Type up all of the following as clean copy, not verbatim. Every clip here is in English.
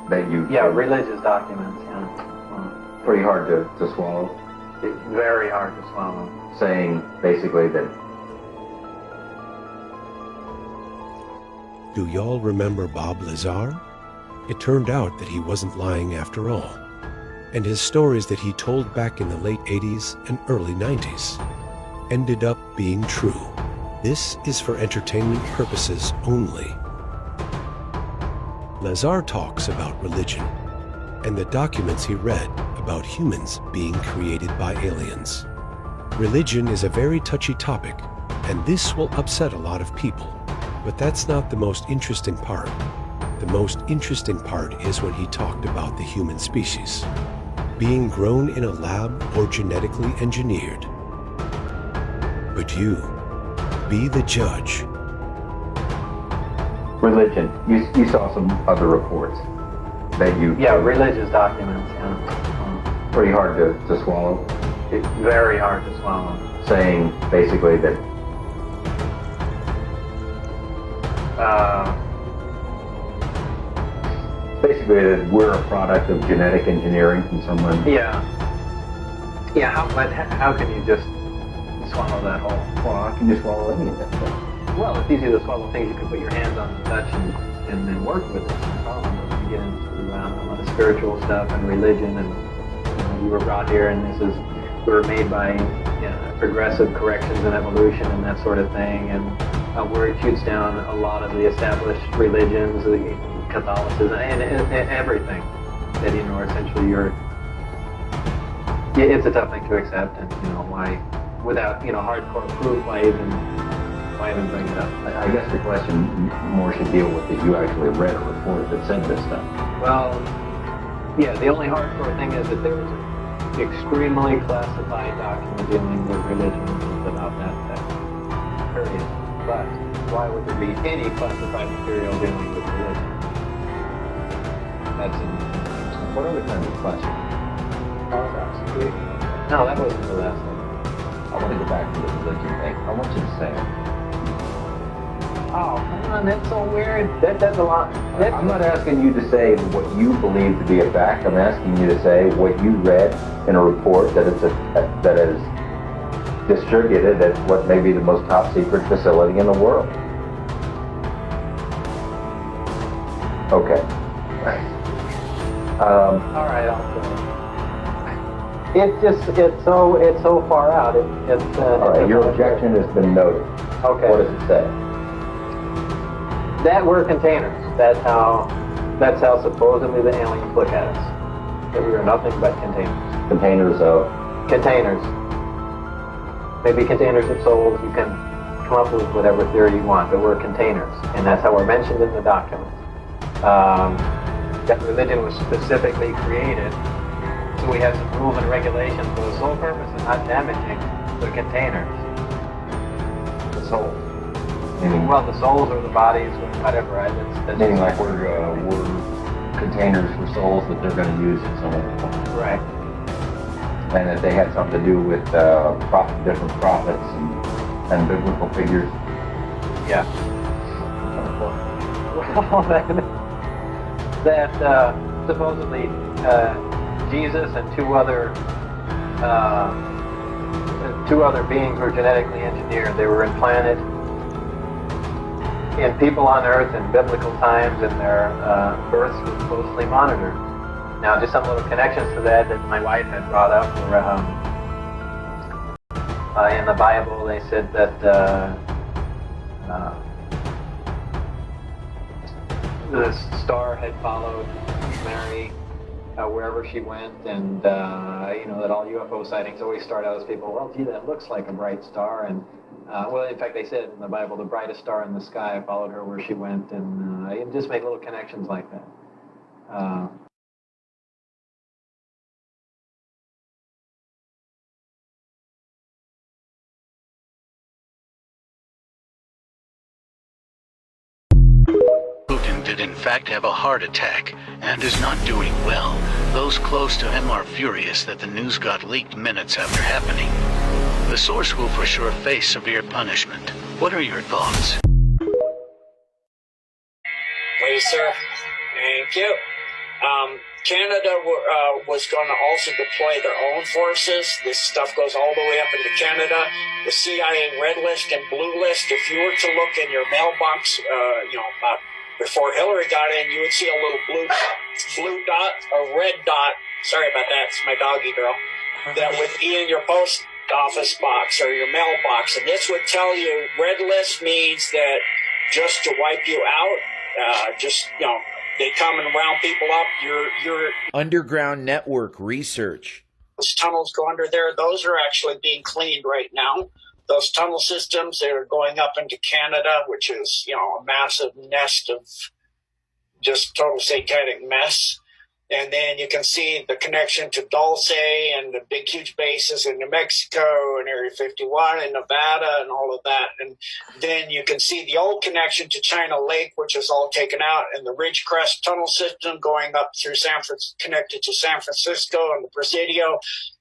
that you... Yeah, religious documents, yeah. Pretty hard to swallow. It's very hard to swallow. Saying basically that... Do y'all remember Bob Lazar? It turned out that he wasn't lying after all. And his stories that he told back in the late 80s and early 90s ended up being true. This is for entertainment purposes only. Lazar talks about religion and the documents he read about humans being created by aliens. Religion is a very touchy topic, and this will upset a lot of people. But that's not the most interesting part. The most interesting part is when he talked about the human species being grown in a lab or genetically engineered. But you, be the judge. Religion. You saw some other reports that you... Yeah, religious documents, yeah. Pretty hard to swallow. It's very hard to swallow. Saying basically that... basically that we're a product of genetic engineering from someone. Yeah. Yeah, how can you just swallow that whole? Well, how can you swallow any of that stuff? Well, it's easy to swallow things you can put your hands on and touch and then work with it. When you get into a lot of spiritual stuff and religion, and we were brought here, and we were made by progressive corrections and evolution and that sort of thing, and where it shoots down a lot of the established religions, Catholicism, and everything that essentially it's a tough thing to accept, and why, without hardcore proof, why even bring it up? I guess the question more should deal with that you actually read a report that said this stuff. Well, yeah, the only hardcore thing is that there was an extremely classified document dealing with religion about that period. But why would there be any classified material dealing with religion? That's interesting. What other kinds of classified? Holocaust. No, that wasn't the last one. I want to go back to the religion thing. I want you to say it. Oh, come on, that's so weird. That's a lot. I'm not asking you to say what you believe to be a fact. I'm asking you to say what you read in a report that is distributed at what may be the most top secret facility in the world. Okay. All right, I'll say it. It's so far out. All right, your objection has been noted. Okay. What does it say? That we're containers. That's how supposedly the aliens look at us. That we are nothing but containers. Containers of? Containers. Maybe containers of souls. You can come up with whatever theory you want, but we're containers, and that's how we're mentioned in the documents. That religion was specifically created, so we have some rules and regulations for the sole purpose of not damaging the containers. The souls. Meaning, well, the souls or the bodies or whatever, right? That's meaning like we're containers for souls that they're going to use at some point. Right. And that they had something to do with different prophets and biblical figures. Yeah. Well, that supposedly Jesus and two other beings were genetically engineered. They were implanted in people on Earth in biblical times, and their births were closely monitored. Now, just some little connections to that my wife had brought up were in the Bible. They said that the star had followed Mary wherever she went, and that all UFO sightings always start out as people, well, gee, that looks like a bright star, and well, in fact, they said in the Bible, the brightest star in the sky followed her where she went, and just make little connections like that. Putin did in fact have a heart attack and is not doing well. Those close to him are furious that the news got leaked minutes after happening. The source will for sure face severe punishment. What are your thoughts? Please, sir. Thank you. Canada was going to also deploy their own forces. This stuff goes all the way up into Canada. The CIA red list and blue list. If you were to look in your mailbox, about before Hillary got in, you would see a little blue dot or red dot. Sorry about that. It's my doggy girl. That would be in your post office box or your mailbox, and this would tell you red list means that just to wipe you out. They come and round people up. Your Underground network research. Those tunnels go under there. Those are actually being cleaned right now. Those tunnel systems, they're going up into Canada, which is, a massive nest of just total satanic mess. And then you can see the connection to Dulce and the big, huge bases in New Mexico and Area 51 and Nevada and all of that. And then you can see the old connection to China Lake, which is all taken out, and the Ridgecrest tunnel system going up through connected to San Francisco and the Presidio,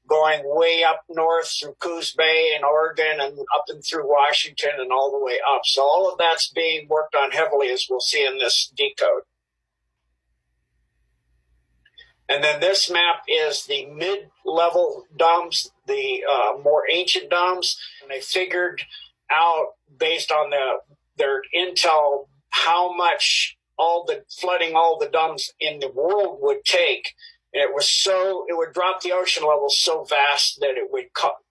going way up north through Coos Bay and Oregon and up and through Washington and all the way up. So all of that's being worked on heavily, as we'll see in this decode. And then this map is the mid-level domes, the more ancient domes. And they figured out, based on their intel, how much flooding all the domes in the world would take. And it would drop the ocean level so vast that it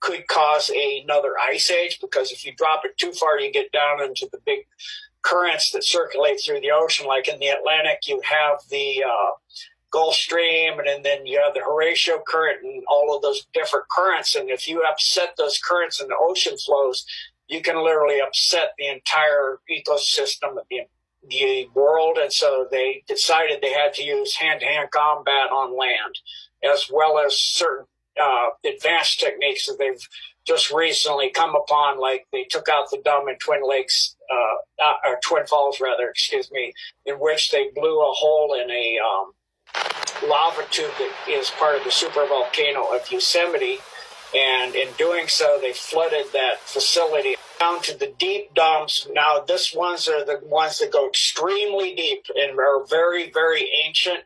could cause another ice age, because if you drop it too far, you get down into the big currents that circulate through the ocean. Like in the Atlantic, you have the Gulf Stream, and then you have the Horatio Current and all of those different currents. And if you upset those currents and the ocean flows, you can literally upset the entire ecosystem of the world. And so they decided they had to use hand-to-hand combat on land, as well as certain advanced techniques that they've just recently come upon. Like they took out the dome in Twin Falls, in which they blew a hole in a lava tube that is part of the supervolcano of Yosemite, and in doing so, they flooded that facility down to the deep domes. Now, these ones are the ones that go extremely deep and are very, very ancient.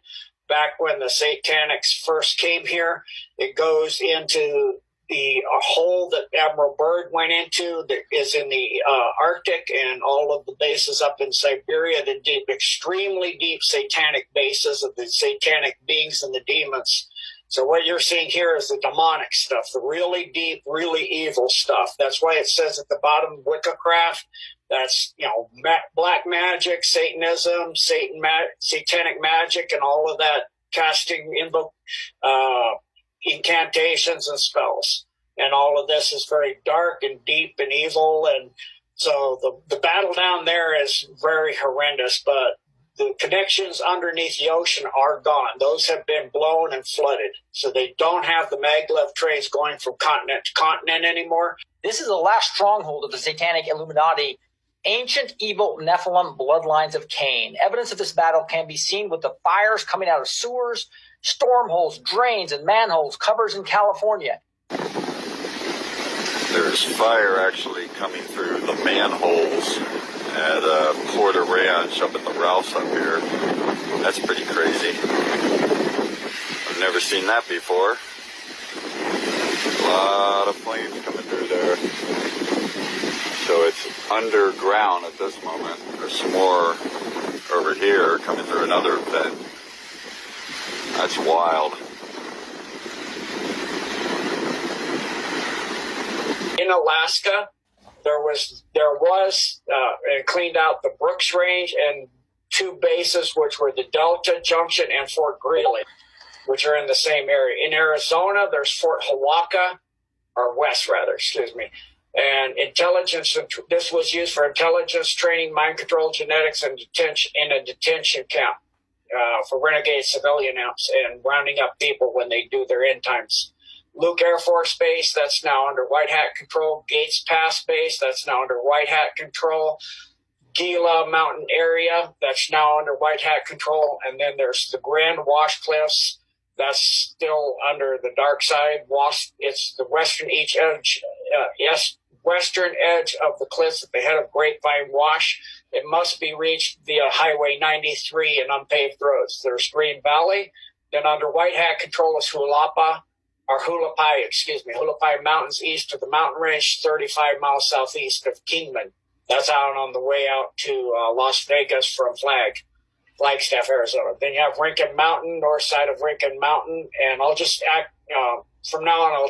Back when the Satanics first came here, it goes into a hole that Admiral Byrd went into that is in the Arctic, and all of the bases up in Siberia, the deep, extremely deep satanic bases of the satanic beings and the demons. So what you're seeing here is the demonic stuff, the really deep, really evil stuff. That's why it says at the bottom, Wiccacraft. That's, black magic, Satanism, satanic magic, and all of that, casting incantations and spells. And all of this is very dark and deep and evil. And so the battle down there is very horrendous, but the connections underneath the ocean are gone. Those have been blown and flooded. So they don't have the maglev trays going from continent to continent anymore. This is the last stronghold of the Satanic Illuminati, ancient evil Nephilim bloodlines of Cain. Evidence of this battle can be seen with the fires coming out of sewers, storm holes, drains, and manholes covers in California. There's fire actually coming through the manholes at Porter Ranch up at the Rouse up here. That's pretty crazy. I've never seen that before. A lot of flames coming through there. So it's underground at this moment. There's some more over here coming through another vent. That's wild. In Alaska, there was and cleaned out the Brooks Range and two bases, which were the Delta Junction and Fort Greely, which are in the same area. In Arizona, there's Fort Hawaka, or West rather, and intelligence. This was used for intelligence training, mind control, genetics, and detention in a detention camp for renegade civilian amps and rounding up people when they do their end times. Luke Air Force Base, that's now under White Hat control. Gates Pass Base, that's now under White Hat control. Gila Mountain Area, that's now under White Hat control. And then there's the Grand Wash Cliffs, that's still under the dark side. It's the western western edge of the cliffs at the head of Grapevine Wash. It must be reached via Highway 93 and unpaved roads. There's Green Valley. Then under White Hat control is Hualapai Mountains east of the mountain range, 35 miles southeast of Kingman. That's out on the way out to Las Vegas from Flagstaff, Arizona. Then you have Rincon Mountain, north side of Rincon Mountain, and I'll just from now on,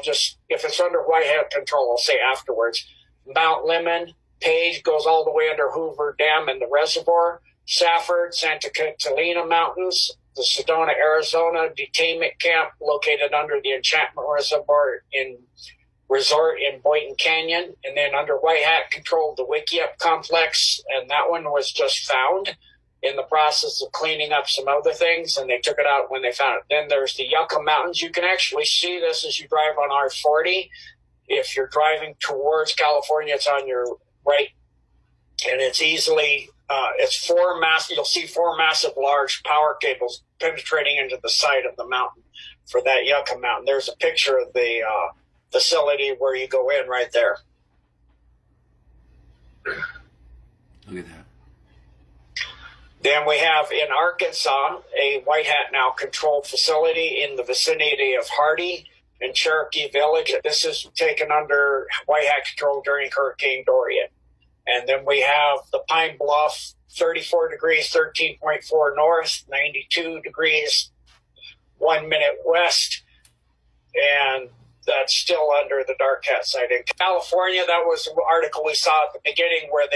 if it's under White Hat control, I'll say afterwards. Mount Lemmon, Page goes all the way under Hoover Dam and the reservoir. Safford, Santa Catalina Mountains, the Sedona, Arizona detainment camp located under the Enchantment Resort in Boynton Canyon. And then under White Hat control, the Wickiup complex, and that one was just found in the process of cleaning up some other things, and they took it out when they found it. Then there's the Yucca Mountains. You can actually see this as you drive on I-40. If you're driving towards California, it's on your right, and it's easily, you'll see four massive large power cables penetrating into the side of the mountain for that Yucca Mountain. There's a picture of the facility where you go in right there. Look at that. Then we have in Arkansas a White Hat now controlled facility in the vicinity of Hardy and Cherokee Village. This is taken under White Hat control during Hurricane Dorian. And then we have the Pine Bluff, 34 degrees, 13.4 north, 92 degrees, 1 minute west. And that's still under the Dark Hat site. In California, that was an article we saw at the beginning where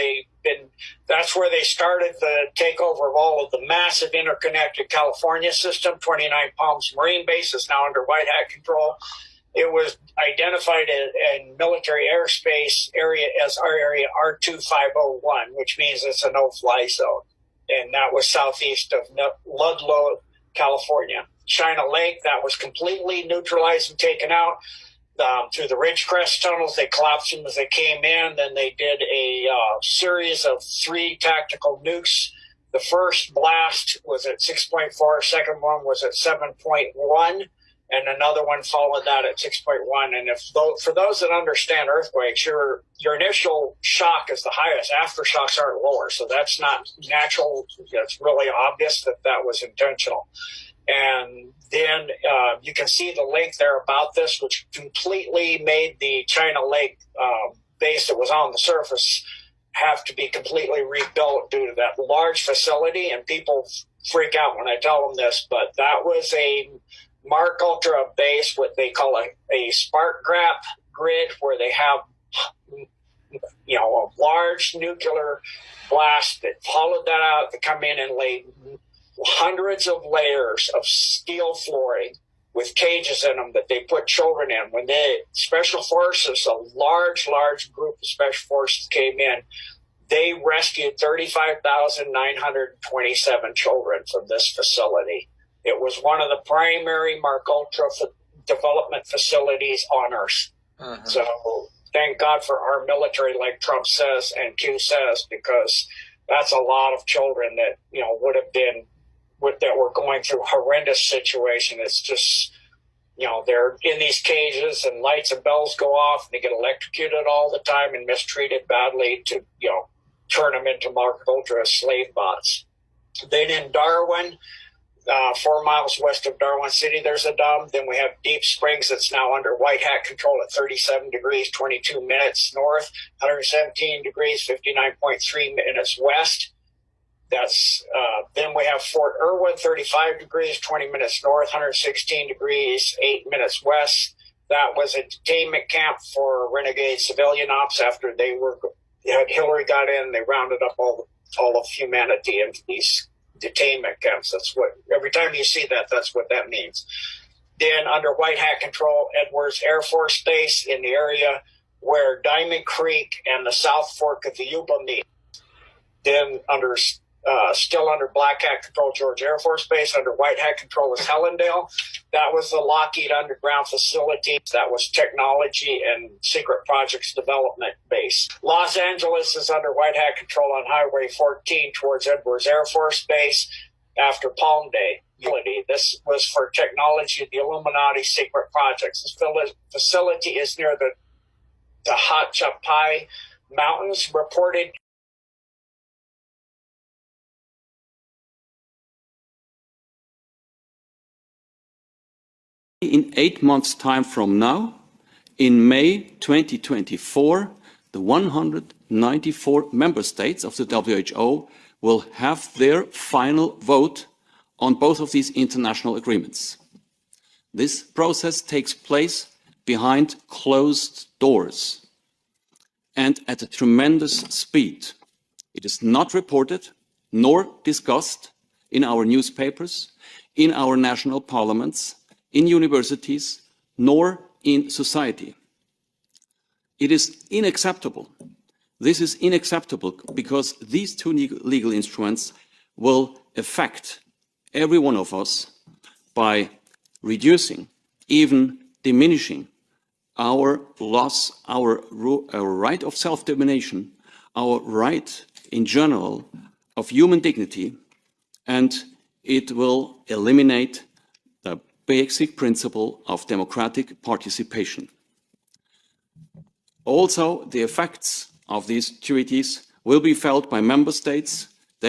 that's where they started the takeover of all of the massive interconnected California system. 29 Palms Marine Base is now under White Hat control. It was identified in military airspace area as our area R2501, which means it's a no-fly zone. And that was southeast of Ludlow, California. China Lake, that was completely neutralized and taken out through the Ridgecrest tunnels. They collapsed them as they came in. Then they did a series of 3 tactical nukes. The first blast was at 6.4. Second one was at 7.1. And another one followed that at 6.1. And for those that understand earthquakes, your initial shock is the highest. Aftershocks aren't lower. So that's not natural. It's really obvious that was intentional. And then you can see the link there about this, which completely made the China Lake base that was on the surface have to be completely rebuilt due to that large facility. And people freak out when I tell them this, but that was a Mark Ultra base, what they call a spark grid, where they have a large nuclear blast that followed that out to come in and lay hundreds of layers of steel flooring with cages in them that they put children in. When the Special Forces, a large group of Special Forces came in, they rescued 35,927 children from this facility. It was one of the primary Mark Ultra development facilities on Earth. Uh-huh. So thank God for our military, like Trump says and Q says, because that's a lot of children that would have been that were going through horrendous situation. It's just they're in these cages and lights and bells go off and they get electrocuted all the time and mistreated badly to turn them into Mark Ultra slave bots. Then in Darwin, 4 miles west of Darwin City, there's a dam. Then we have Deep Springs that's now under White Hat control at 37 degrees, 22 minutes north, 117 degrees, 59.3 minutes west. That's then we have Fort Irwin, 35 degrees, 20 minutes north, 116 degrees, 8 minutes west. That was a detainment camp for renegade civilian ops after Hillary got in. They rounded up all of humanity into these detainment camps. That's what, every time you see that, that's what that means. Then under White Hat control, Edwards Air Force Base in the area where Diamond Creek and the South Fork of the Yuba meet. Then still under Black Hat control, George Air Force Base. Under White Hat control is Hellendale. That was the Lockheed underground facility. That was technology and secret projects development base. Los Angeles is under White Hat control on Highway 14 towards Edwards Air Force Base after Palm Day. This was for technology, the Illuminati secret projects. This facility is near the the Hachapai Mountains reported in 8 months' time from now, in May 2024, the 194 member states of the WHO will have their final vote on both of these international agreements. This process takes place behind closed doors and at a tremendous speed. It is not reported nor discussed in our newspapers, in our national parliaments, in universities, nor in society. It is unacceptable. This is unacceptable because these two legal instruments will affect every one of us by reducing, even diminishing our loss, our right of self-determination, our right in general of human dignity, and it will eliminate the basic principle of democratic participation. Also, the effects of these treaties will be felt by member states